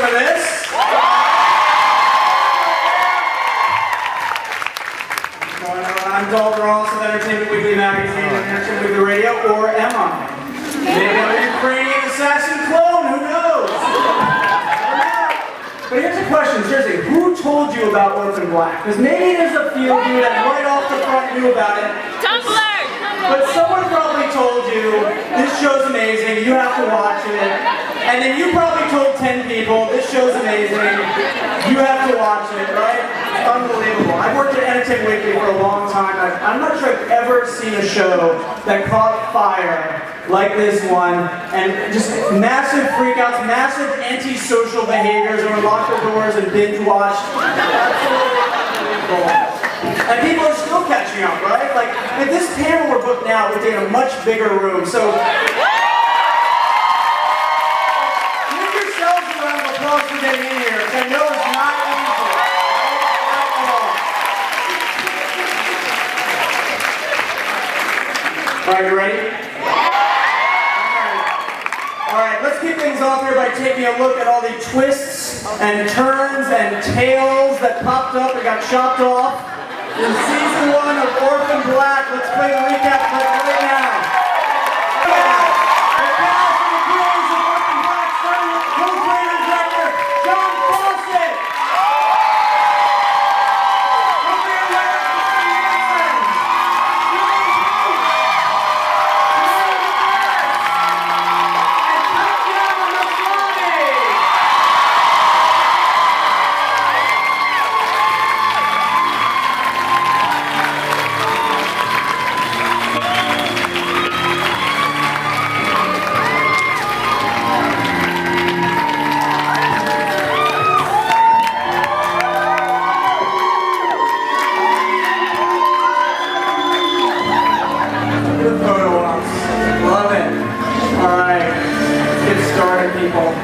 for this. I'm Dalton Ross of Entertainment Weekly Magazine and Entertainment Weekly Radio, or am I? Maybe I'm a Ukrainian assassin clone, who knows? But here's a question, seriously, who told you about Orphan Black? Because maybe there's a few of you that right off the front knew about it. Tumblr! But someone probably told you, this show's amazing, you have to watch it. And then you probably told 10 people, this show's amazing, you have to watch it, right? It's unbelievable. I've worked at Entertainment Weekly for a long time. I'm not sure I've ever seen a show that caught fire like this one, and just massive freakouts, massive antisocial behaviors, and we locked the doors and binge watched. Absolutely unbelievable. And people are still catching up, right? Like, if this panel were booked now, we'd be in a much bigger room. So, give yourselves a round of applause for getting in here, because I know it's not easy. All right, you ready? All right, let's kick things off here by taking a look at all the twists and turns and tails that popped up and got chopped off in season 1 of Orphan Black. Let's play the recap clip right now. The cast and the creators of Orphan Black, starting with co-creator and director John Fawcett. Co-creator and director Tatiana Maslany.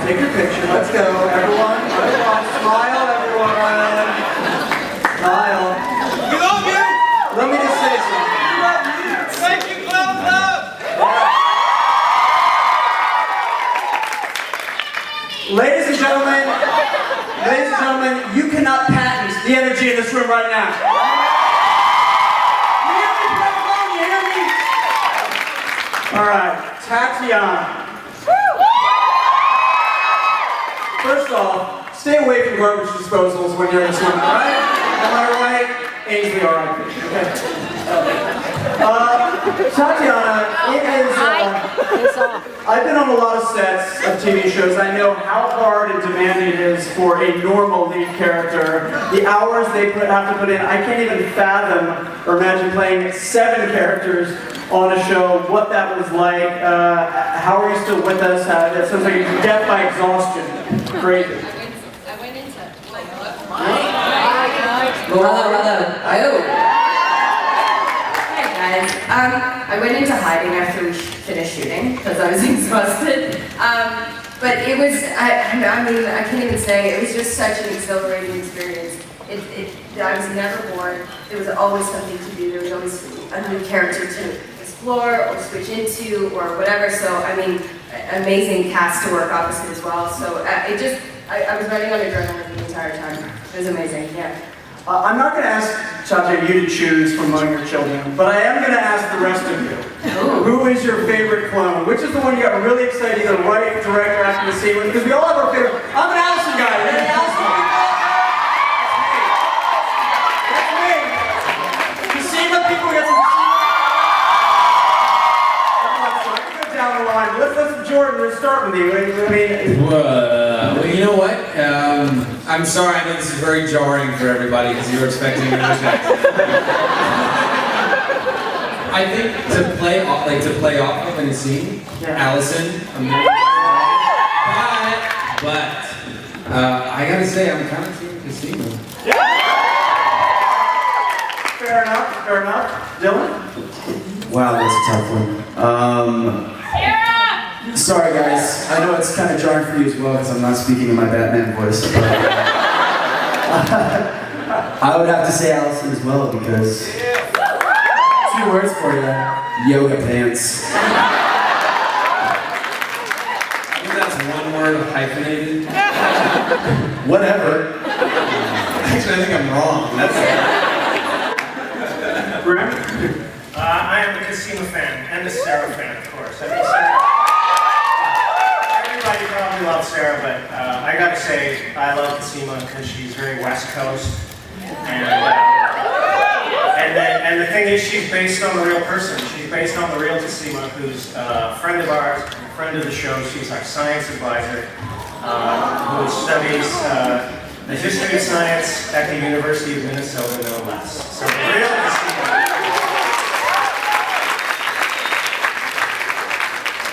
Take your picture. Let's go, everyone. Everyone, smile, everyone. Smile. We love you! Let me just say something. We love you! Thank you, Clown Love! Ladies and gentlemen, you cannot patent the energy in this room right now. You hear me, Brooklyn? You hear me? All right, Tatiana. First off, stay away from garbage disposals when you're in this room, right? Am I right? Ainsley, R.I.P. Okay. Tatiana, it is, I've been on a lot of sets of TV shows. I know how hard and demanding it is for a normal lead character. The hours they have to put in, I can't even fathom or imagine playing 7 characters on a show, what that was like. How are you still with us? That sounds like you're death by exhaustion. Crazy. I went into like I went into hiding after we finished shooting because I was exhausted. But it was, I mean, I can't even say, it was just such an exhilarating experience. I was never bored. There was always something to do. There was always a new character to explore or switch into or whatever. So, I mean, amazing cast to work opposite as well. So I was running on adrenaline the entire time. It was amazing, yeah. I'm not going to ask Tatiana you to choose from among your children, but I am going to ask the rest of you. Ooh. Who is your favorite clone? Which is the one you got really excited to write, direct, or act to see with? Because we all have our favorite. I'm an Alison guy. Hey, Alison. That's me. Cosima, people get some. Down the line. Let's Jordan, let's start with you. Well, you know what? I'm sorry, I know this is very jarring for everybody because you were expecting an English accent. I think to play off of in a scene, Alison, but I gotta say I'm kind of team Cosima. Fair enough. Dylan? Wow, that's a tough one. Sorry guys, I know it's kind of jarring for you as well because I'm not speaking in my Batman voice. But, I would have to say Alison as well because 2 words for you, yoga pants. I think that's 1 word hyphenated. Whatever. Actually, I think I'm wrong. That's I am a Cosima fan, and a Sarah fan, of course. I mean, everybody probably loves Sarah, but I gotta say, I love Cosima because she's very West Coast. And the thing is, she's based on a real person. She's based on the real Cosima, who's a friend of ours, a friend of the show. She's our science advisor, who studies the history of science at the University of Minnesota, no less. So the real Cosima.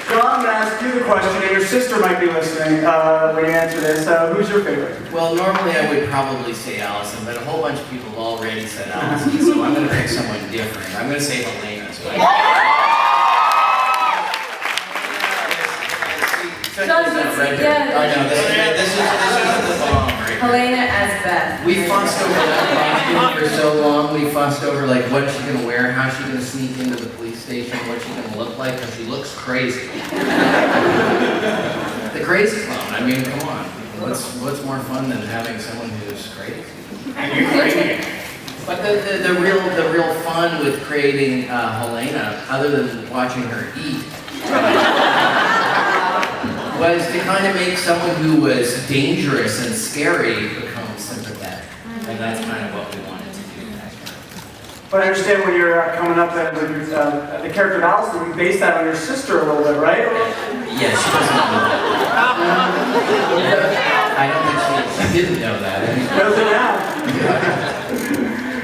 John, I'm going to ask you the question, and your sister might be listening when you answer this. Who's your favorite? Well, normally I would probably say Alison, but a whole bunch of people have already said Alison, so I'm going to pick someone different. I'm going to say Helena. John, I know, this is the bomb right here. Helena as Beth. We fussed over that costume for so long. We fussed over like what she's going to wear, how she's going to sneak into the police station, what she's going to look like, because she looks crazy. The crazy clown. I mean, come on. What's more fun than having someone who's crazy? And you're crazy. But the real fun with creating Helena, other than watching her eat, was to kind of make someone who was dangerous and scary become sympathetic. And that's kind of what we wanted to do back then. But I understand when you're coming up with the character of Alison, you base that on your sister a little bit, right? Yes, she doesn't know that. I don't think she didn't know that. Knows it now.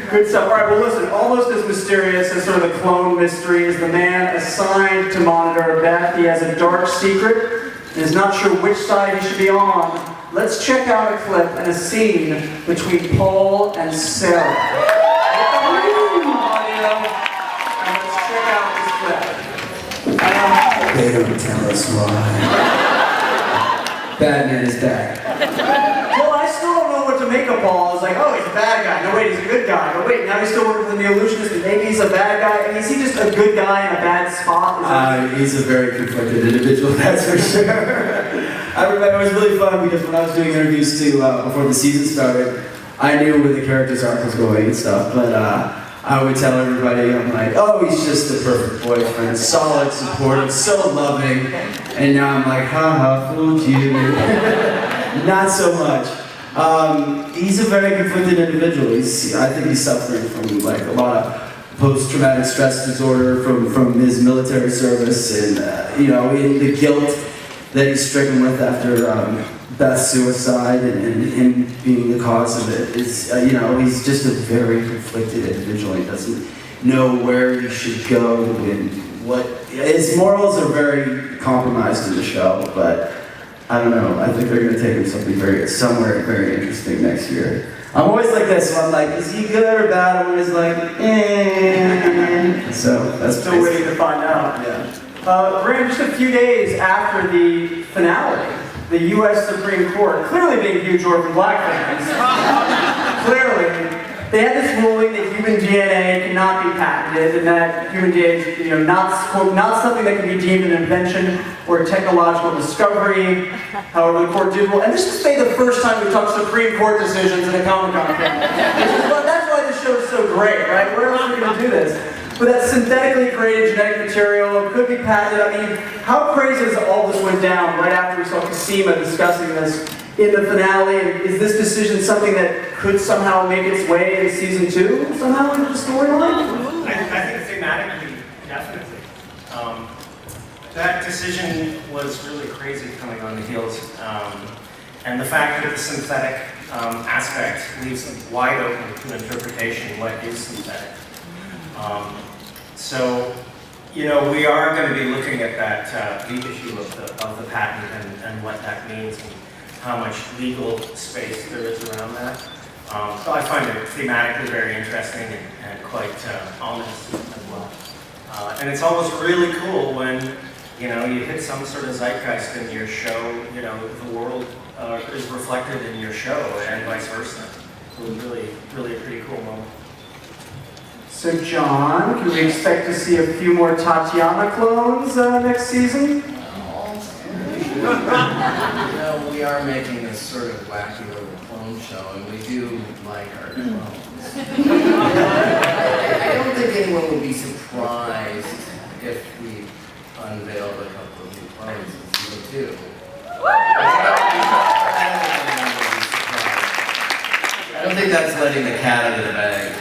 Good stuff. All right, well listen, almost as mysterious as sort of the clone mystery is the man assigned to monitor Beth. He has a dark secret and is not sure which side he should be on. Let's check out a clip and a scene between Paul and Sarah. And let's check out this clip. They don't tell us why. Batman is back. Well, I still don't know what to make of Paul. It's like, oh, he's a bad guy. No, wait, he's a good guy. But wait, now he's still working with the illusionist, and maybe he's a bad guy. I mean, is he just a good guy in a bad spot? He's a very conflicted individual, that's for sure. I remember it was really fun because when I was doing interviews too, before the season started, I knew where the character's arc was going and stuff, but I would tell everybody, I'm like, oh, he's just the perfect boyfriend, solid, supportive, so loving, and now I'm like, haha, fooled you. Not so much. He's a very conflicted individual. I think he's suffering from like a lot of post-traumatic stress disorder from his military service, and you know, in the guilt that he's stricken with after Beth's suicide and him being the cause of it is, you know, he's just a very conflicted individual. He doesn't know where he should go and what. His morals are very compromised in the show, but I don't know. I think they're going to take him somewhere very interesting next year. I'm always like this, so I'm like, is he good or bad? I'm always like, eh. So that's still waiting to find out. Yeah. Graham, just a few days after the finale, the U.S. Supreme Court, clearly being huge Orphan Black fans, clearly, they had this ruling that human DNA cannot be patented, and that human DNA is, you know, not something that can be deemed an invention or a technological discovery. However, the court did rule, and this is maybe the first time we talked Supreme Court decisions in a Comic-Con film. That's why this show is so great, right? Where else are we going to do this? But that synthetically created genetic material could be patented. I mean, how crazy is all this went down right after we saw Cosima discussing this in the finale? And is this decision something that could somehow make its way into season 2, somehow into the storyline? I think thematically, definitely. That decision was really crazy coming on the heels. And the fact that the synthetic aspect leaves it wide open to interpretation what is synthetic. So, you know, we are going to be looking at that the issue of the patent and what that means and how much legal space there is around that. So I find it thematically very interesting and quite ominous as well. And it's almost really cool when, you know, you hit some sort of zeitgeist in your show, you know, the world is reflected in your show and vice versa. It was really, really a pretty cool moment. So John, can we expect to see a few more Tatiana clones next season? No, we are making this sort of wacky little clone show, and we do like our clones. I don't think anyone would be surprised if we unveiled a couple of new clones in season 2. I don't think that's letting the cat out of the bag.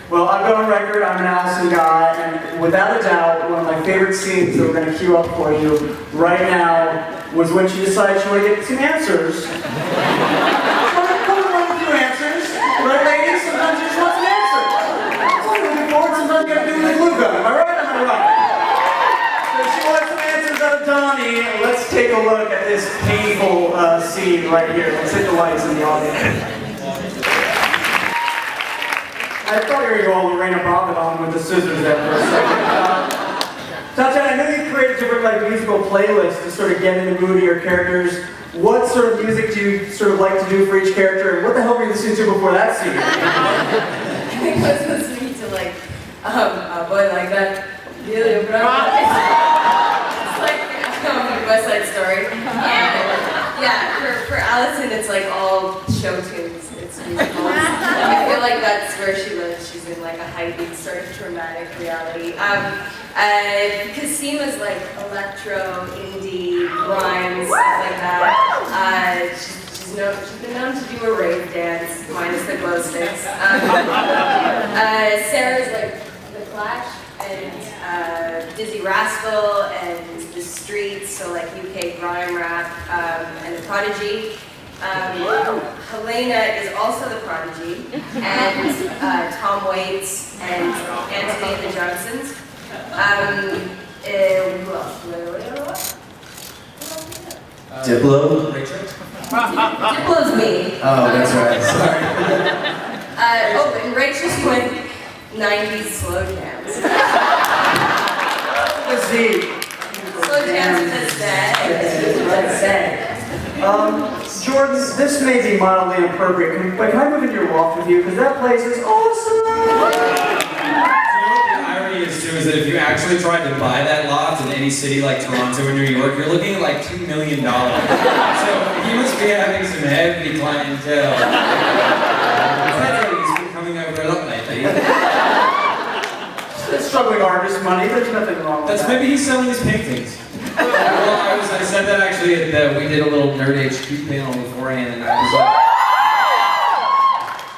Well, I've got on record, I'm an Alison guy, and without a doubt, one of my favorite scenes that we're going to cue up for you right now was when she decided she wanted to get some answers. Come with your answers, right, ladies? Sometimes you just want some answers. That's what I'm looking forward. Sometimes you got to do it with a glue gun. Am I right? Am I right? So she wants some answers out of Donnie. Let's take a look at this painful scene right here. Let's hit the lights in the audience. I thought you were going to go all Lorena Bobbitt on with the scissors there for a second. Tatiana, I know you create different musical playlists to sort of get in the mood of your characters. What sort of music do you sort of like to do for each character, and what the hell were you listening to before that scene? I think I was listening to a boy like that. It's like West Side Story. Yeah, for Alison, it's like all show tunes. It's musicals. I feel like that's where she lives. She's in like a heightened sort of dramatic reality. Cosima's like electro, indie, grime, stuff like that. She's been known to do a rave dance, minus the glow sticks. Sarah's like The Clash and Dizzy Rascal and The Streets, so like UK grime rap, and The Prodigy. Helena is also The Prodigy, and Tom Waits and Anthony and the Johnsons. Who else? Diplo? Diplo's me. Oh, that's right. Sorry. And Rachel's doing 90s slow jams. Let's see. Slow jams in the set. Let's say. Jordan, this may be mildly inappropriate, but can I move into your walk with you? Because that place is awesome! The irony is too is that if you actually tried to buy that lot in any city like Toronto or New York, you're looking at like $2 million. So he must be having some heavy clientele. He's been coming over a lot lately. It's struggling artist money, there's nothing wrong with that. Maybe he's selling his paintings. Well, I said that actually at we did a little Nerd HQ panel beforehand, and I was like,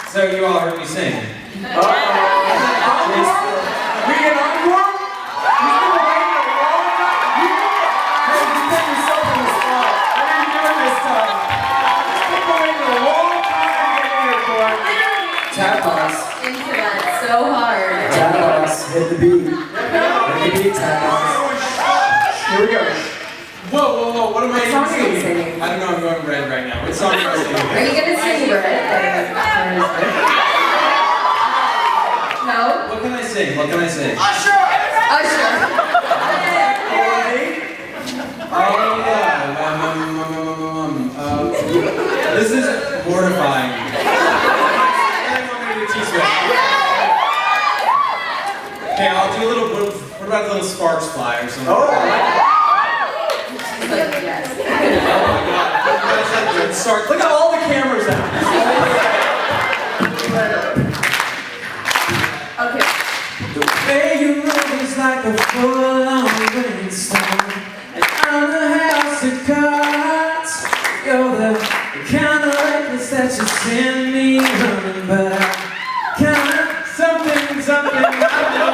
so you all heard me sing. We get encore? You've been waiting a long time. You put yourself in the spot. What are you doing this time? You've been waiting a long time to get here for it. Tap us. Into that so hard. Tap us. Hit the beat. Hit the beat, tap us. Here we go. Whoa, what am I song are you even singing? singing? I don't know, I'm going red right now. What song am I singing? Are you gonna sing Red? No? What can I sing? What can I sing? Usher! Oh yeah. This is mortifying. Okay, I'll do a little. What about a little Sparks Fly or something? Oh, Yes. Oh my God. Start. look at all the cameras out. Okay. The way you move is like a full-on rainstorm, and I'm a house of cards. You're the kind of reckless that you send me running, but I kind of something I know.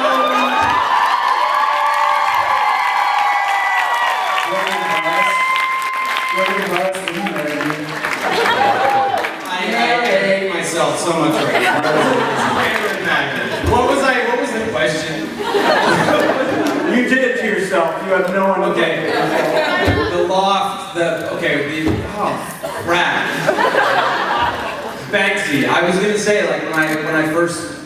I hate myself so much right now. What was the question? You did it to yourself. You have no one. Okay. The loft, crap. Banksy. I was gonna say, like,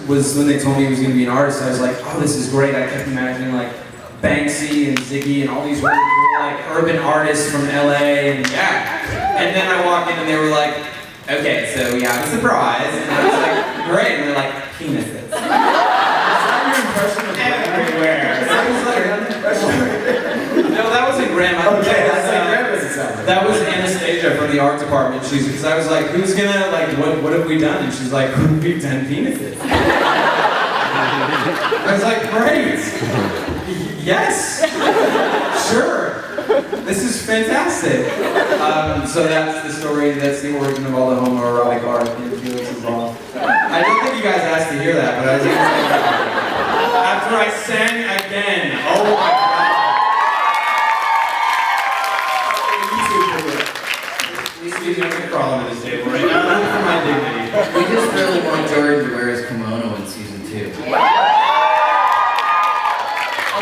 when they told me he was gonna be an artist, I was like, oh, this is great. I kept imagining, like, Banksy and Ziggy and all these really cool, like, urban artists from LA, and yeah. And then I walked in and they were like, okay, so we have a surprise. And I was like, great. And they're like, penises. Is that your impression of everywhere? No, that wasn't Graham. Okay, that's like Graham doesn't sound like. That was Anastasia. Sandra from the art department. Because I was like, who's gonna, like, what have we done? And she's like, we've done penises. I was like, great. Yes. Sure. This is fantastic. So that's the story, that's the origin of all the homoerotic art in Felix involved. I don't think you guys asked to hear that, but I was like, after I sang again, oh my God. Excuse me, I'm gonna crawl under this table right now. Not for my dignity. We just really want Jordan to wear his kimono in season 2. Oh,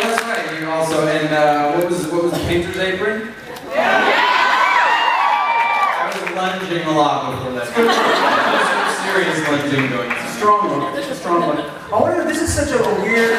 that's right. You also, and what was the painter's apron? I was lunging a lot before that. Some serious lunging going on. Strong one. It's a strong one. I wonder if this is such a weird.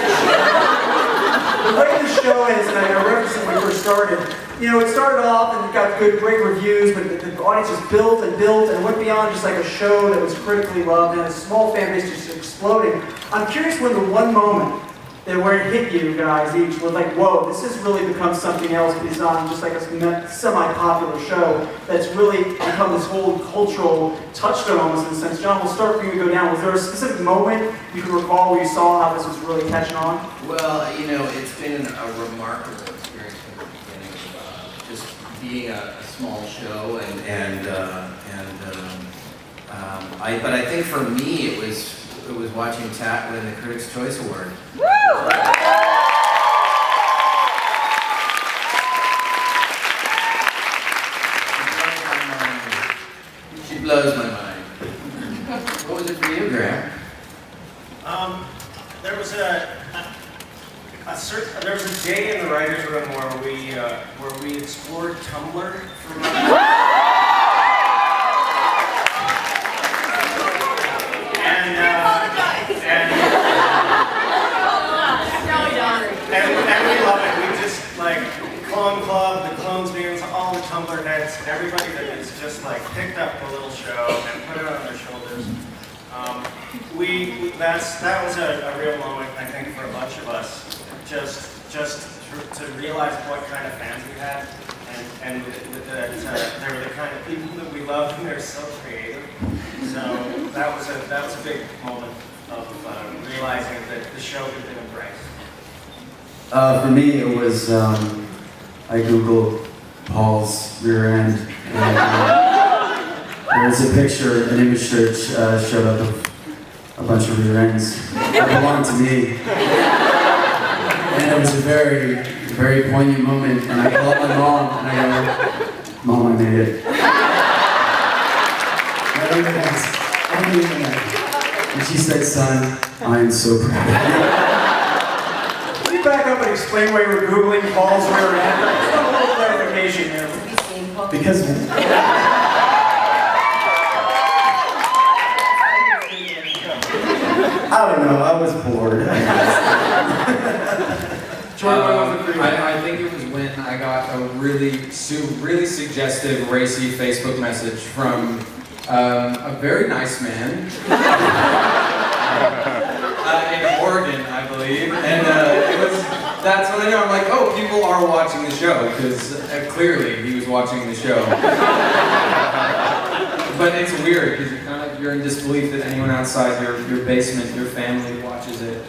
The way the show is, and I referenced it when we first started. You know, it started off and it got great reviews, but the audience just built and built and went beyond just like a show that was critically loved and a small fan base just exploding. I'm curious when the one moment that where it hit you guys each was like, whoa, this has really become something else beyond just like a semi-popular show that's really become this whole cultural touchstone almost in a sense. John, we'll start for you to go down. Was there a specific moment you can recall where you saw how this was really catching on? Well, you know, it's been a remarkable experience from the beginning, just being a small show, but I think for me it was watching Tat win the Critics' Choice Award. Woo! She blows my mind. What was it for you, Graham? There was a day in the writers' room where we explored Tumblr for a month. And we love it. We just like Clone Club, the Clones meetings, all the Tumblr heads, everybody that is just like picked up the little show and put it on their shoulders. That was a real moment, I think, for a bunch of us, just to realize what kind of fans we had, and that they were the kind of people that we loved, and they're so creative. So that was a big moment of realizing that the show had been embraced. For me, it was, I Googled Paul's rear end, and there was a picture, an image search showed up of a bunch of rear ends that belonged to me. And it was a very, very poignant moment, and I called my mom, and I go, Mom, I made it. I don't even ask. I don't even ask. And she said, son, I am so proud of you. Can you back up and explain why you were Googling Paul's rear end? Just a little clarification here. Because I don't know, I was bored. I think it was when I got a really suggestive, racy Facebook message from a very nice man in Oregon, I believe, and that's when I know, I'm like, oh, people are watching the show, because clearly he was watching the show. But it's weird, because you're in disbelief that anyone outside your basement, your family watches it.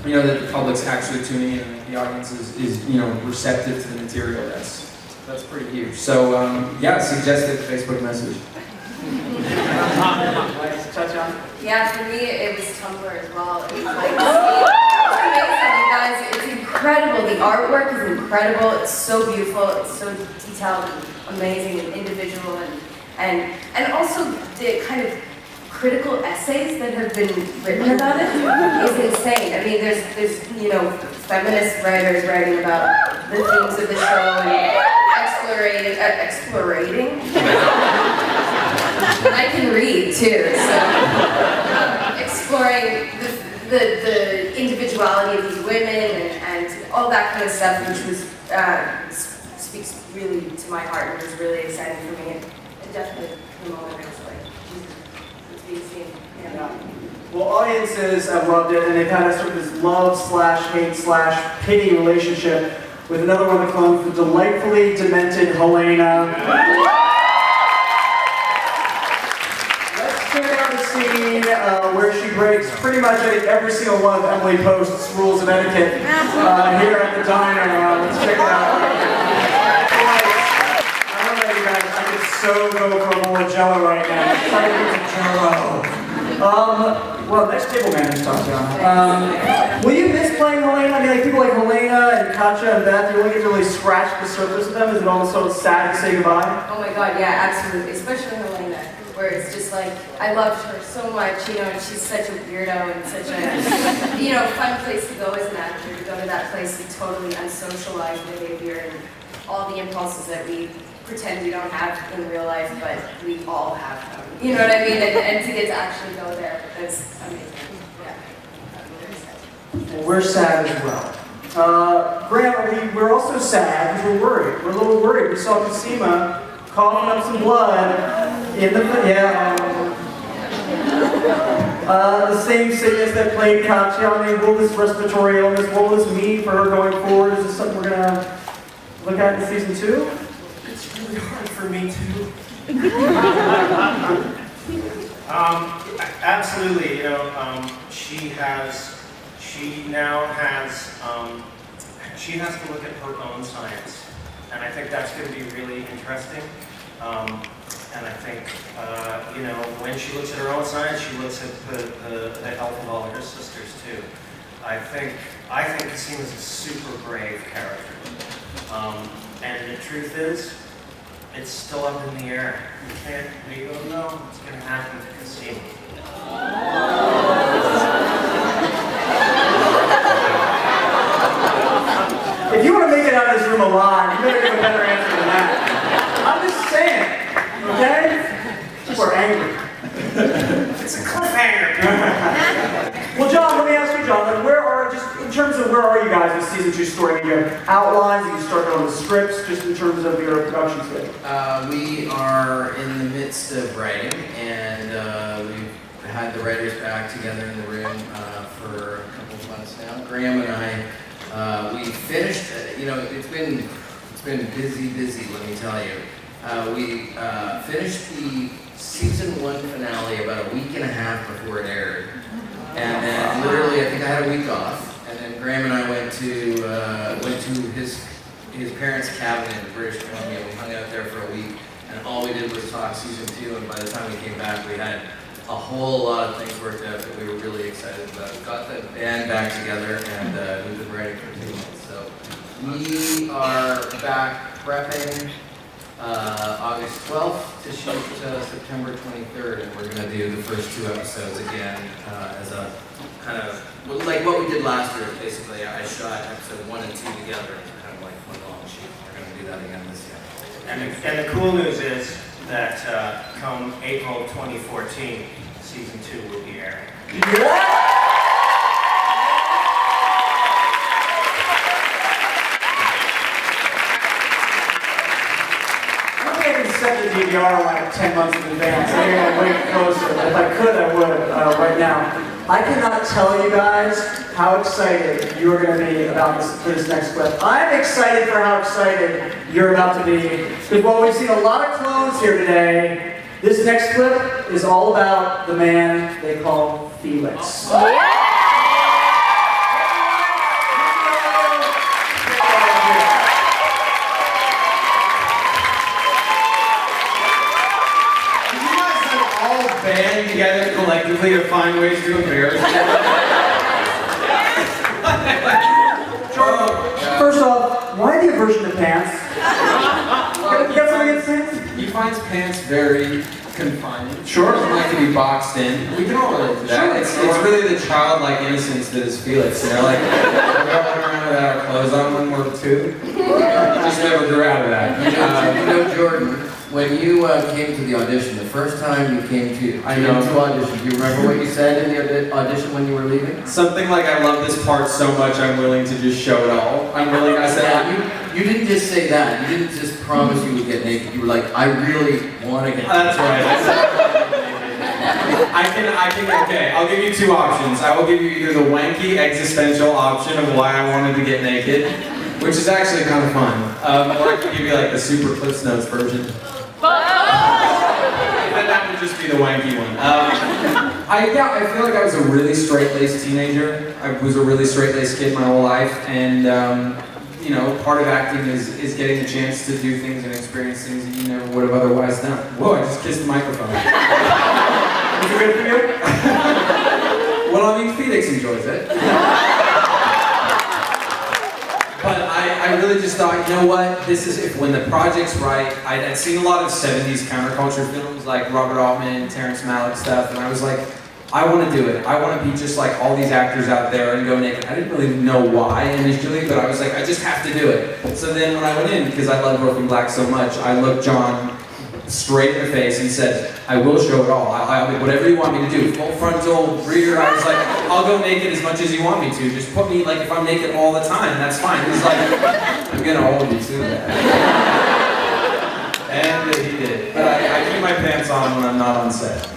You know, that the public's actually tuning in, and the audience is receptive to the material. That's pretty huge. So, yeah, suggestive Facebook message. Tatiana? Yeah, for me, it was Tumblr as well. It was like, it's amazing, you guys. It's incredible. The artwork is incredible. It's so beautiful. It's so detailed and amazing and individual. And also the kind of critical essays that have been written about it is insane. I mean, there's feminist writers writing about the themes of the show and explorating. I can read too, so exploring the individuality of these women and all that kind of stuff, which was speaks really to my heart and was really exciting for me. And definitely the moment I was like, Jesus, it's being seen. Yeah. Well, audiences have loved it, and they've had a sort of this love/hate/pity relationship with another one of the clones, the delightfully demented Helena. check out the scene where she breaks pretty much I think every single one of Emily Post's rules of etiquette here at the diner. Let's check it out. I don't know, you guys. I could so go for a bowl of Jello right now. It's like Jello. Well, next table man is Tatiana. Will you miss playing Helena? I mean, like people like Helena and Katja and Beth, you only get to really scratch the surface of them. Is it also sad to say goodbye? Oh my god, yeah, absolutely. Especially Helena, where it's just like, I loved her so much, you know, and she's such a weirdo and such a, you know, fun place to go as an actor, to go to that place and totally unsocialized behavior and all the impulses that we pretend we don't have in real life, but we all have them. You know what I mean? And to get to actually go there, that's amazing. Yeah. Well, we're sad as well. Graham, we're also sad because we're worried. We're a little worried. We saw Cosima coughing up some blood in the, the same sickness that plagued Tatiana. Will this respiratory illness, what will this mean for her going forward? Is this something we're going to look at in season 2? It's really hard for me to. Absolutely, you know, she has to look at her own science, and I think that's going to be really interesting. And I think, you know, when she looks at her own science, she looks at the health of all her sisters too. I think Cosima's a super brave character, and the truth is, it's still up in the air. We don't know what's going to happen to Cosima. If you want to make it out of this room alive, you better give a better answer than that. I'm just saying, okay? We're angry. It's a cliffhanger. Well, John, let me ask you, John, like, in terms of where are you guys in season 2 story? Do you have outlines? Do you start on the scripts, just in terms of your production schedule? We are in the midst of writing, and we've had the writers back together in the room for a couple of months now. Graham and I, we finished. You know, it's been busy. Let me tell you. We finished the season 1 finale about a week and a half before it aired, and then literally, I think I had a week off. And then Graham and I went to his parents' cabin in British Columbia. We hung out there for a week, and all we did was talk season 2. And by the time we came back, we had a whole lot of things worked out that we were really excited about. We got the band back together, and we've been writing for 2 months. So we are back prepping August 12th to shoot September 23rd, and we're going to do the first 2 episodes again as a kind of like what we did last year. Basically, I shot episode 1 and 2 together, kind of like one long shoot. We're going to do that again this year. And the cool news is that come April 2014, season 2 will be airing. Yeah! Set the DVR like 10 months in advance. I'm going to wait closer. If I could, I would right now. I cannot tell you guys how excited you are going to be about this next clip. I'm excited for how excited you're about to be. Because while we've seen a lot of clones here today, this next clip is all about the man they call Felix. Band together collectively to find ways to embarrass each other. First off, why the aversion to pants? You got something against pants? He finds pants very confining. Sure. Doesn't like to be boxed in. We can all relate to that. It's really the childlike innocence that is Felix. You know, like we're going around without our clothes on when we're 2. Just never grew out of that. You know, Jordan, when you came to the audition, the first time you came to audition, do you remember what you said in the audition when you were leaving? Something like, I love this part so much I'm willing to just show it all. I said, you didn't just say that. You didn't just promise you would get naked. You were like, I really want to get naked. That's right. Okay, I'll give you 2 options. I will give you either the wanky existential option of why I wanted to get naked, which is actually kind of fun, or I could give you like the super Cliff's Notes version. That would just be the wanky one. I feel like I was a really straight-laced teenager. I was a really straight-laced kid my whole life, and you know, part of acting is getting the chance to do things and experience things that you never would have otherwise done. Whoa, I just kissed the microphone. Was it good for you? Well, I mean, Felix enjoys it. But I really just thought, you know what, this is, when the project's right, I'd seen a lot of 70s counterculture films, like Robert Altman, Terrence Malick stuff, and I was like, I want to do it. I want to be just like all these actors out there and go naked. I didn't really know why initially, but I was like, I just have to do it. So then when I went in, because I loved Orphan Black so much, I looked John straight in the face and said, I will show it all. I'll do whatever you want me to do. Full frontal, rear. I was like, I'll go naked as much as you want me to. Just put me, like, if I'm naked all the time, that's fine. He's like, I'm gonna hold you to that. And he did. But I keep my pants on when I'm not on set.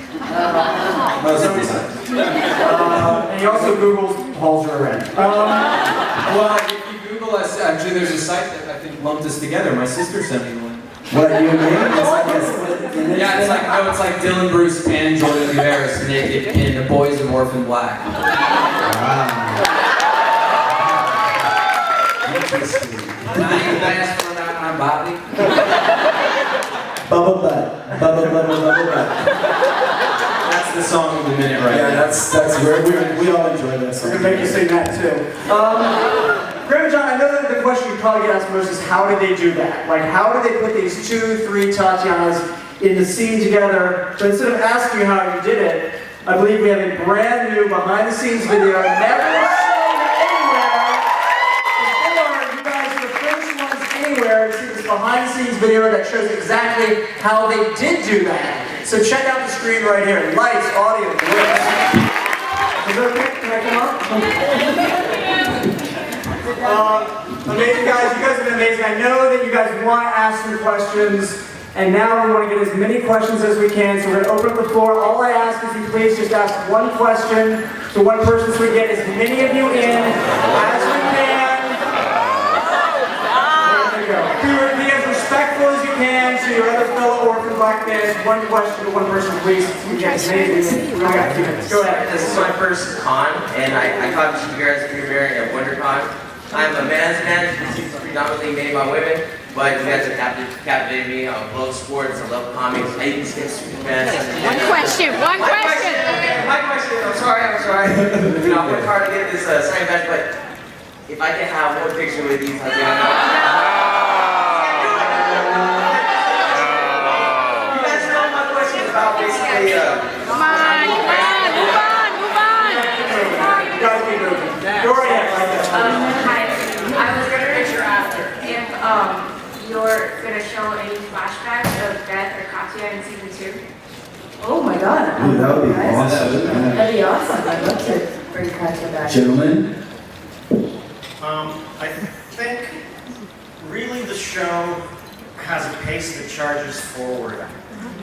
Most of the time. And he also Googles Paul Jarren. Well, if you Google us, actually there's a site that I think lumped us together. My sister sent me one. What you mean? Yeah, it's like, no, it's like Dylan Bruce and Jordan Gavaris naked in The Boys of Orphan Black. Wow. Interesting. Nice for my body. Bubble butt. Bubble butt. That's the song of the minute right Yeah, now. that's where we all enjoy that song. We're gonna make you sing that too. Graham John, I know that the question you probably get asked most is how did they do that? Like, how did they put these 2, 3 Tatianas in the scene together? But instead of asking you how you did it, I believe we have a brand new behind-the-scenes video, never shown anywhere before. You guys are the first ones anywhere to see this behind-the-scenes video that shows exactly how they did do that. So check out the screen right here. Lights, audio, lyrics. Is that okay? Can I come up? Amazing guys, you guys have been amazing. I know that you guys want to ask some questions, and now we want to get as many questions as we can, so we're going to open up the floor. All I ask is you please just ask one question to one person so we get as many of you in as we can. There you go. Be as respectful as you can to your other fellow Orphan Black fans. One question to one person, please. So we get as many of you in. We got 2 minutes. Go ahead. This is my first con, and I got to see you guys premiering at WonderCon. I'm a man's man, it's predominantly made by women, but you guys have captivated me. I love sports, I love comics, I even skip Superman. One question. My question, I'm sorry. You know, I worked hard to get this signed badge, but if I can have one picture with you, Tatiana. You guys know my question is about basically, Come on. You guys keep moving. Go right ahead. Hi, I was going to picture after. If you're going to show any flashbacks of Beth or Katya in season 2? Oh my god. Ooh, that would be awesome. That'd be awesome. I'd love to bring Katya back. Gentlemen? I think really the show has a pace that charges forward.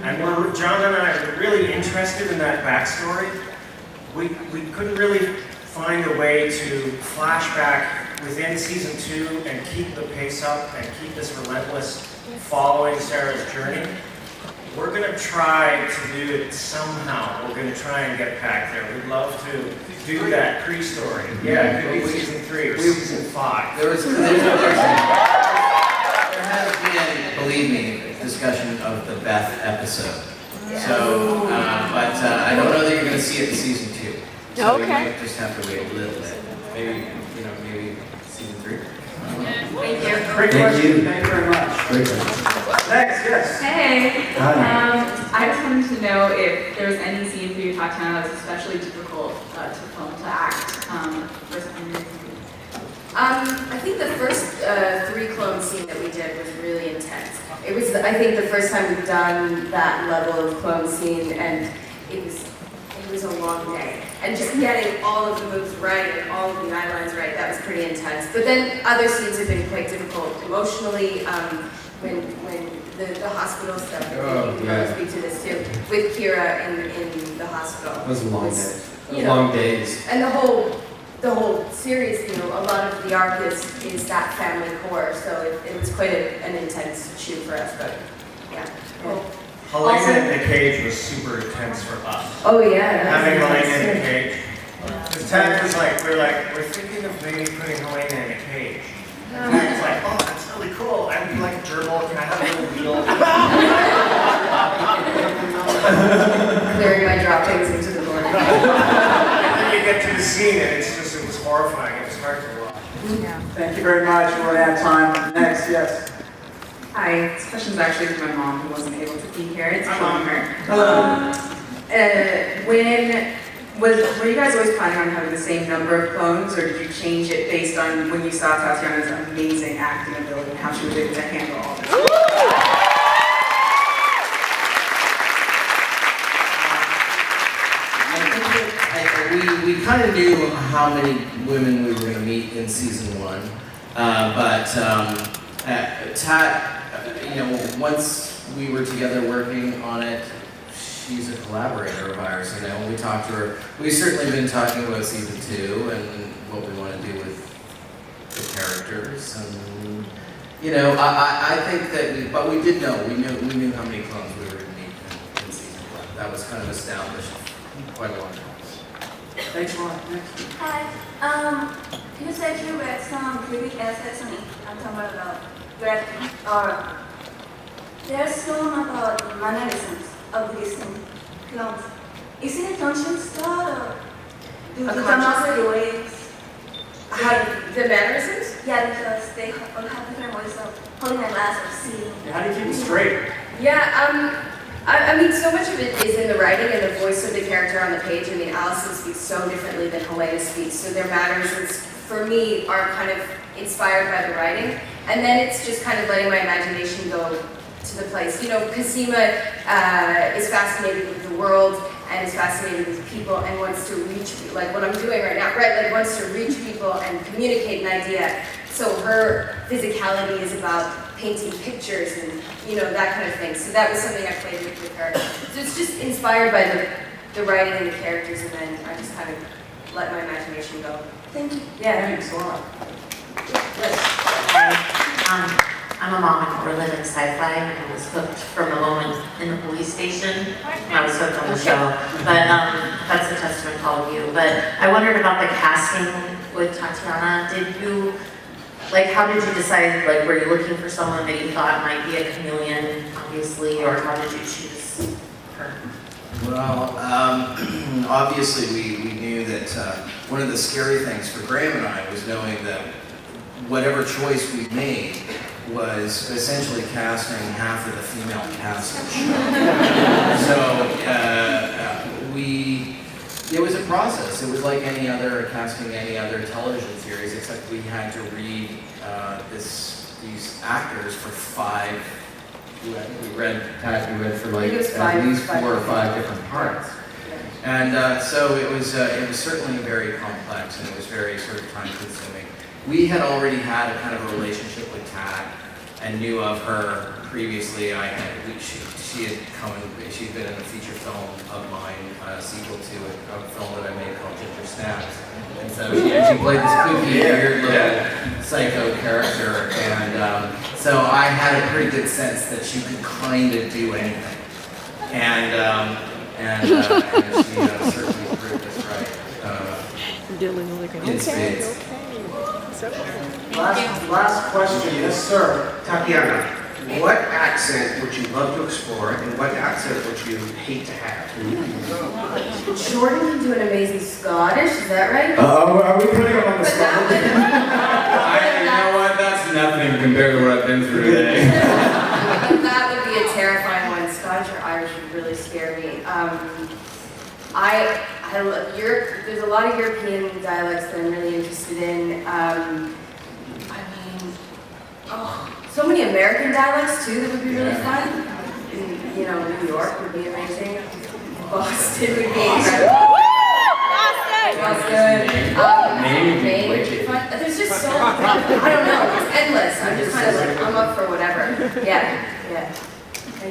And John and I are really interested in that backstory. We couldn't really find a way to flashback within season 2 and keep the pace up and keep this relentless following Sarah's journey. We're going to try to do it somehow. We're going to try and get back there. We'd love to do that pre-story. Yeah, it could be season 3 or season 5. There's no question. There has been, believe me, discussion of the Beth episode. So, but I don't know that you're going to see it in season 2. So we might just have to wait a little bit. Maybe, maybe season 3. Thank you. Great question. Thank you very much. Great question. Next, yes. Hey, Hi. I just wanted to know if there was any scene for you, Tatiana, that was especially difficult to film, to act, first time you're I think the first 3 clone scene that we did was really intense. It was, I think, the first time we've done that level of clone scene, and it was a long day. And just getting all of the moves right and all of the eye lines right, that was pretty intense. But then other scenes have been quite difficult emotionally. When the hospital stuff, I think you can speak to this too, with Kira in the hospital. That was a long day. Long days. And the whole series, a lot of the arc is that family core, so it was quite an intense shoot for us, but yeah. Helena in the cage was super intense for us. Oh yeah. Having Helena in the cage. Because Tad was like, we're thinking of maybe putting Helena in a cage. And Tad was like, oh, that's really cool. I would be like a gerbil. Can I have a little wheel? Clearing my droppings into the board. And then you get to the scene and it was horrifying. It was hard to watch. Thank you very much. We're running out of time. Next, yes. Hi, this question's actually for my mom who wasn't able to be here. It's from her. Hello. Were you guys always planning on having the same number of clones, or did you change it based on when you saw Tatiana's amazing acting ability and how she was able to handle all this? We kind of knew how many women we were going to meet in season 1, but Tat, once we were together working on it, she's a collaborator of ours. When we talked to her, we've certainly been talking about season 2 and what we want to do with the characters, and I think that but we did know, we knew how many clones we were going to meet in season 1. That was kind of established quite a long time. Thanks a lot. Next. Hi. You said you read some previous essays on it. I'm talking about drafting. There's some about the mannerisms of these clones. Is it a conscious thought or do you come up with ways? The mannerisms? Yeah, because they all have different ways of holding a glass or seeing. How do you keep it straight? Yeah, I mean, so much of it is in the writing and the voice of the character on the page. I mean, Alison speaks so differently than Helena speaks, so their mannerisms, for me, are kind of inspired by the writing. And then it's just kind of letting my imagination go to the place. Cosima is fascinated with the world and is fascinated with people and wants to reach, like what I'm doing right now, right? Like wants to reach people and communicate an idea. So her physicality is about painting pictures and that kind of thing. So that was something I played with her. So it's just inspired by the writing and the characters, and then I just kind of let my imagination go. Thank you. Yeah, thanks a lot. I'm a mom and we're living sci-fi, and I was hooked from the moment in the police station when I was hooked on the show. But that's a testament to all of you. But I wondered about the casting with Tatiana. How did you decide, were you looking for someone that you thought might be a chameleon, obviously, or how did you choose her? Well, obviously we knew that one of the scary things for Graham and I was knowing that whatever choice we made was essentially casting half of the female cast of the show. It was a process. It was like casting any other television series, except we had to read these actors for 5. We read for at least 4 or 5 different parts. And so it was certainly very complex, and it was very sort of time consuming. We had already had a kind of a relationship with Tad and knew of her previously. She'd been in a feature film of mine, a sequel to a film that I made called Ginger Snaps. And so she played this kooky, weird little psycho character, and so I had a pretty good sense that she could kind of do anything. And she certainly proved us right in spades. Last question, yes sir. Tatiana, what accent would you love to explore, and what accent would you hate to have? Jordan can do an amazing Scottish, is that right? Are we putting him on the spot? You know what? That's nothing compared to what I've been through today. That would be a terrifying one. Scottish or Irish would really scare me. I love Europe. There's a lot of European dialects that I'm really interested in. So many American dialects too that would be really fun. New York would be amazing. Boston would be incredible. Boston. Maine would be fun. There's just so much. I don't know. It's endless. I'm just kind of I'm up for whatever. Yeah.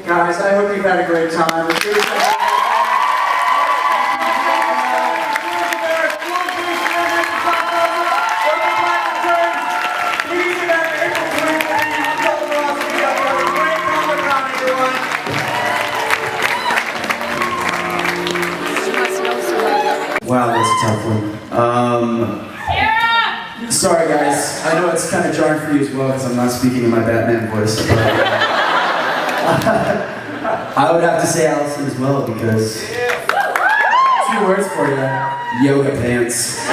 Guys, I hope you've had a great time. Wow, that's a tough one. Sorry guys, I know it's kind of jarring for you as well because I'm not speaking in my Batman voice. But, I would have to say Alison as well because 2 words for you: yoga pants. I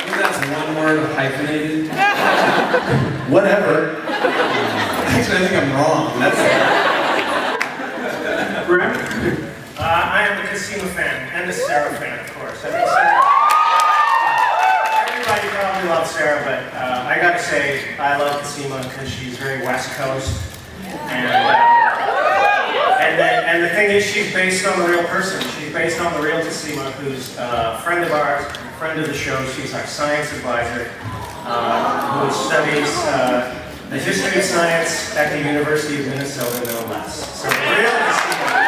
think that's 1 word hyphenated. Whatever. Actually, I think I'm wrong. That's I am a Cosima fan and a Sarah fan, of course. I think everybody probably loves Sarah, but I gotta say I love Cosima because she's very West Coast, and the thing is, she's based on a real person. She's based on the real Cosima, who's a friend of ours, a friend of the show. She's our science advisor, who studies the history of science at the University of Minnesota, no less. So the real Cosima.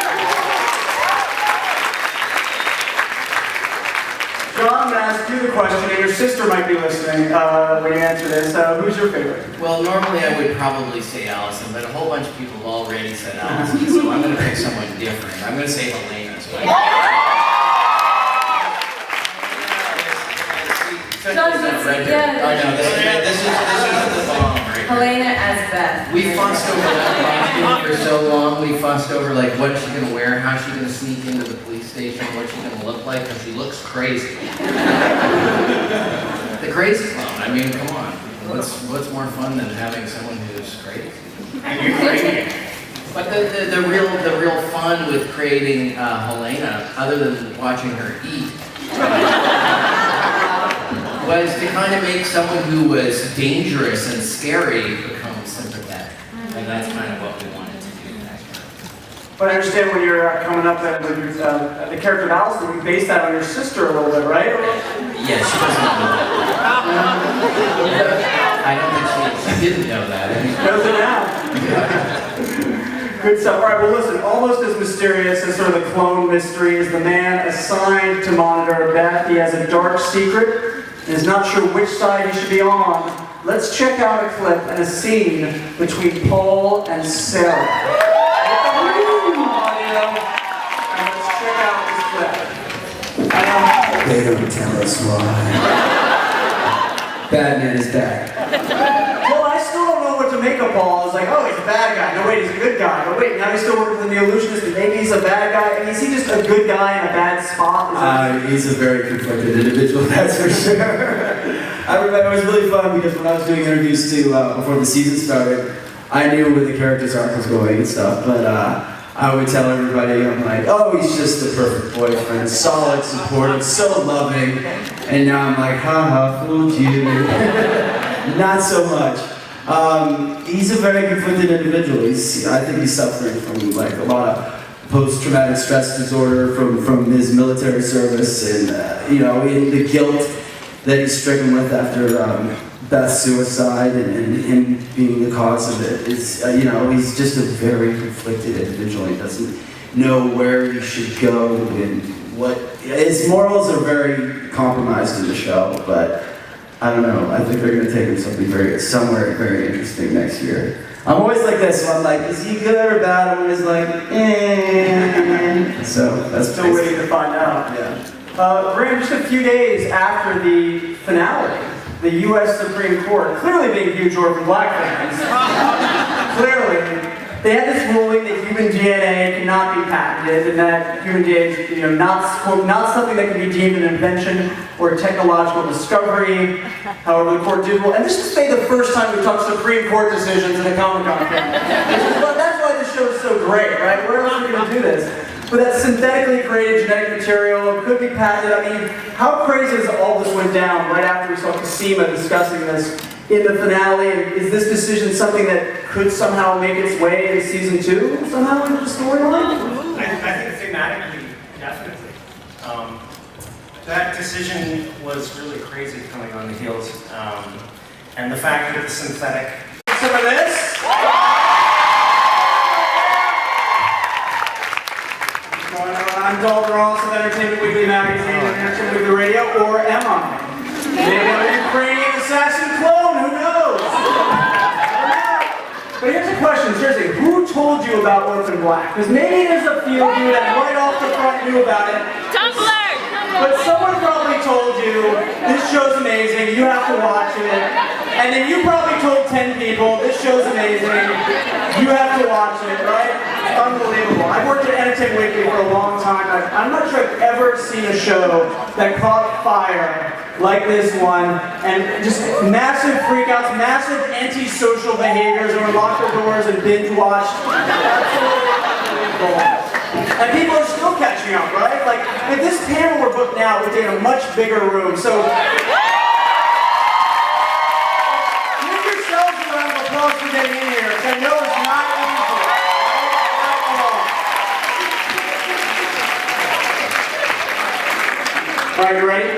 John, I'm going to ask you the question, and your sister might be listening when you answer this. Who's your favorite? Well, normally I would probably say Alison, but a whole bunch of people have already said Alison, so I'm going to pick someone different. I'm going to say Helena. So this is the bomb, right? Helena as Beth. We fussed over that costume for so long. We fussed over like what she's gonna wear, how she's gonna sneak into the police station, what she's gonna look like, because she looks crazy. The crazy clown. I mean, come on. What's more fun than having someone who's crazy? And you're crazy. But the real fun with creating Helena, other than watching her eat, was to kind of make someone who was dangerous and scary become sympathetic. And that's kind of what we wanted to do next time. But I understand when you're coming up with your, the character of Alison, you base that on your sister a little bit, right? Yeah, she doesn't know that. I don't think she didn't know that. Knows it now. Good stuff. All right, well listen, almost as mysterious as sort of the clone mystery is the man assigned to monitor Beth. He has a dark secret and is not sure which side he should be on. Let's check out a clip and a scene between Paul and Sarah. And let's check out this clip. They don't tell us why. Batman is back. Well, I still don't know what to make of Paul. I was like, oh, he's a bad guy. No, wait, he's a good guy. But wait, now he's still working with the illusionist, and maybe he's a bad guy. I mean, is he just a good guy in a bad spot? He's a very conflicted individual, that's for sure. I remember it was really fun because when I was doing interviews too, before the season started, I knew where the character's arc was going and stuff, but I would tell everybody, I'm like, oh, he's just the perfect boyfriend, solid, supportive, so loving, and now I'm like, haha, fooled you. Not so much. He's a very conflicted individual. I think he's suffering from like a lot of post-traumatic stress disorder from his military service, and you know, in the guilt that he's stricken with after Beth's suicide and him being the cause of it. Is you know, he's just a very conflicted individual. He doesn't know where he should go and what his morals are very compromised in the show, but. I don't know. I think they're going to take him somewhere very interesting next year. I'm always like this, so I'm like, is he good or bad? I'm always like, eh. So that's still waiting to find out. Yeah. Graham, just a few days after the finale, the U.S. Supreme Court, clearly being huge Orphan Black fans, clearly, they had this ruling that human DNA cannot be patented, and that human DNA is, you know, not something that can be deemed an invention or a technological discovery. However, the court did rule, and this is maybe the first time we talked Supreme Court decisions in a Comic-Con film. That's why this show is so great, right? Where else are we going to do this? But that synthetically created genetic material could be patented. I mean, how crazy is all this went down right after we saw Cosima discussing this in the finale? And is this decision something that could somehow make its way in season 2, somehow into the storyline? I think thematically, definitely. That decision was really crazy coming on the heels. And the fact that the synthetic... Some of this? I'm Dalton Ross of Entertainment Weekly Magazine and Entertainment Weekly Radio, or am I? Maybe I'm a Ukrainian assassin clone, who knows? But here's a a question, seriously, who told you about Orphan Black? Because maybe there's a few of you that right off the front knew about it. Tumblr! But someone probably told you, this show's amazing, you have to watch it. And then you probably told 10 people, this show's amazing, you have to watch it, right? It's unbelievable. I've worked at Entertainment Weekly for a long time. I'm not sure I've ever seen a show that caught fire like this one, and just massive freakouts, massive antisocial behaviors over locker doors and binge watched. Absolutely unbelievable. And people are still catching up, right? Like, if this panel were booked now, we'd be in a much bigger room. So give yourselves a round of applause for getting in here, because I know it's not easy. All right, you ready?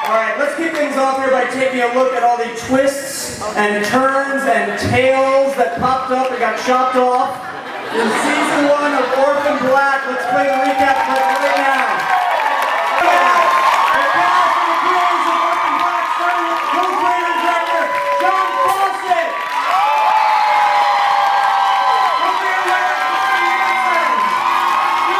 All right, let's kick things off here by taking a look at all the twists and turns and tails that popped up and got chopped off in season 1 of Orphan Black. Let's play the recap clip right now. The cast and the creators of Orphan Black, starting with co-creator and director John Fawcett. Co-creator and director Alison. Tatiana Maslany.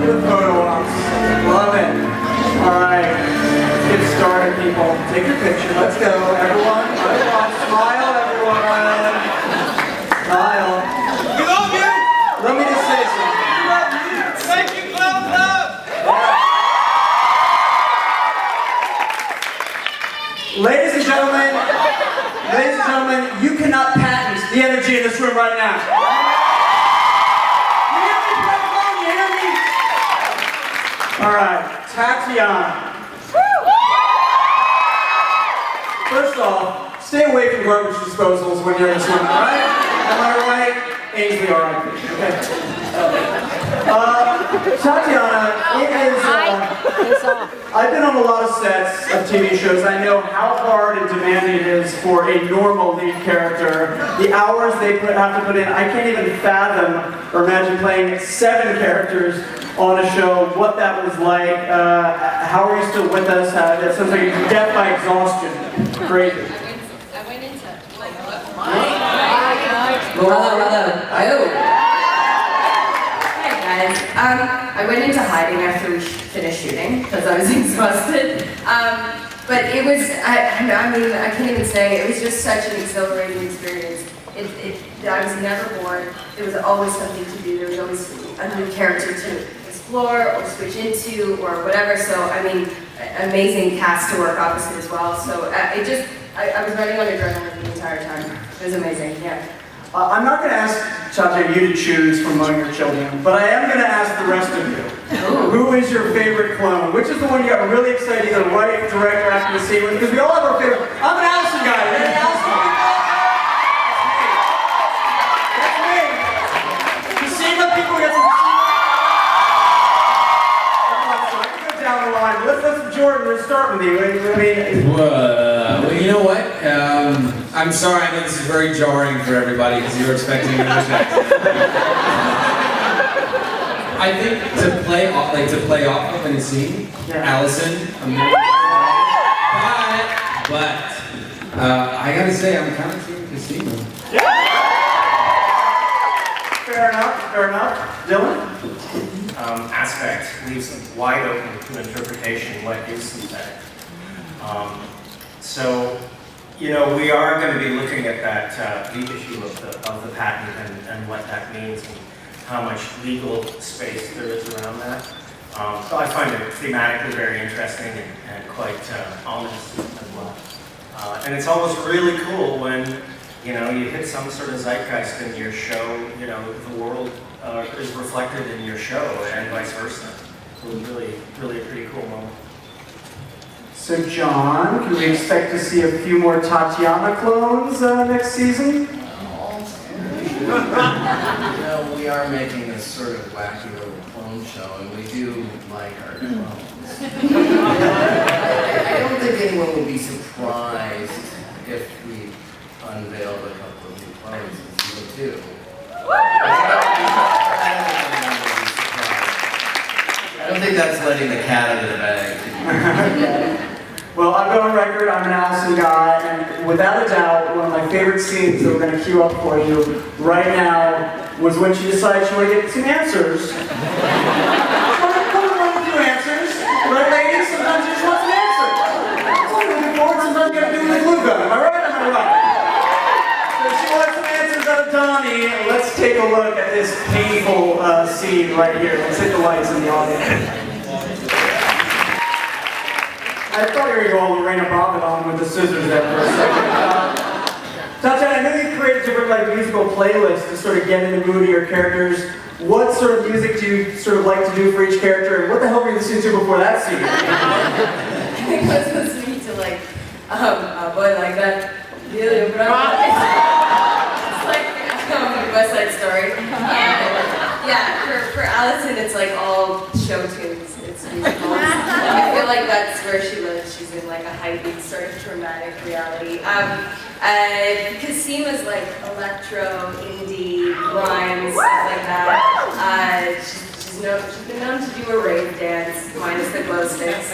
Good photo ops. Love it. All right. Let's get started, people. Take your picture. Let's go. Everyone, smile, everyone. Smile. We love you! Let me just say something. Thank you, Clown Club! Ladies and gentlemen, you cannot patent the energy in this room right now. You hear me, Pentagon? You hear me? All right, Tatiana. First off, stay away from garbage disposals when you're in this room, all right? Am I right? Ainsley, all right. Okay. Tatiana, it is. I've been on a lot of sets of TV shows. I know how hard and demanding it is for a normal lead character. The hours they have to put in, I can't even fathom or imagine playing 7 characters on a show, what that was like. How are you still with us? That sounds like death by exhaustion. Crazy. I went into like I went into hiding after we finished shooting because I was exhausted. But it was, I mean, I can't even say, it was just such an exhilarating experience. I was never bored. There was always something to do. There was always a new character to explore or switch into or whatever. So, I mean, amazing cast to work opposite as well. So I was running on adrenaline the entire time. It was amazing, yeah. I'm not going to ask Tatiana you to choose from among your children, but I am going to ask the rest of you. Who is your favorite clone? Which is the one you got really excited to write, direct, or act to see with? Because we all have our favorite. I'm an Alison guy. Hey, Alison. That's me. Cosima, people get some Cosima. I can go down the line. Let's Jordan, let's start with you. Well, you know what? I'm sorry, I know this is very jarring for everybody because you were expecting an English accent. I think to play off of in a scene, Alison, but I gotta say I'm kind of team Cosima. Fair enough. Dylan? Aspect leaves wide open to interpretation what is synthetic. So, you know, we are going to be looking at that the issue of the patent and what that means and how much legal space there is around that. So I find it thematically very interesting and quite ominous as well. And it's almost really cool when, you know, you hit some sort of zeitgeist in your show, you know, the world is reflected in your show and vice versa. It was really a pretty cool moment. So John, can we expect to see a few more Tatiana clones next season? You know, we are making this sort of wacky little clone show, and we do like our clones. I don't think anyone would be surprised if we unveiled a couple of new clones in season 2. I don't think that's letting the cat out of the bag. Well, I've got on record, I'm an Alison guy, and without a doubt, one of my favorite scenes that we're going to cue up for you right now was when she decided she wanted to get some answers. Come on, a few answers, right, ladies? Sometimes you just want some answers. That's what I'm looking forward. Sometimes you got to do with a glue gun. Am I right? Am I right? So she wants some answers out of Donnie. Let's take a look at this painful scene right here. Let's hit the lights in the audience. I thought you were going to go all Lorena Bobbitt on with the scissors there for a second. Tatiana, I know you create different musical playlists to sort of get in the mood of your characters. What sort of music do you sort of like to do for each character, and what the hell were you listening to before that scene? I was listening to a boy like that. It's like West Side Story. Yeah, for Alison, it's like all show tunes. It's musicals. I feel like that's where she lives. She's in like a heightened sort of dramatic reality. Cosima's like electro, indie, grime, stuff like that. She's been known to do a rave dance, minus the glow sticks.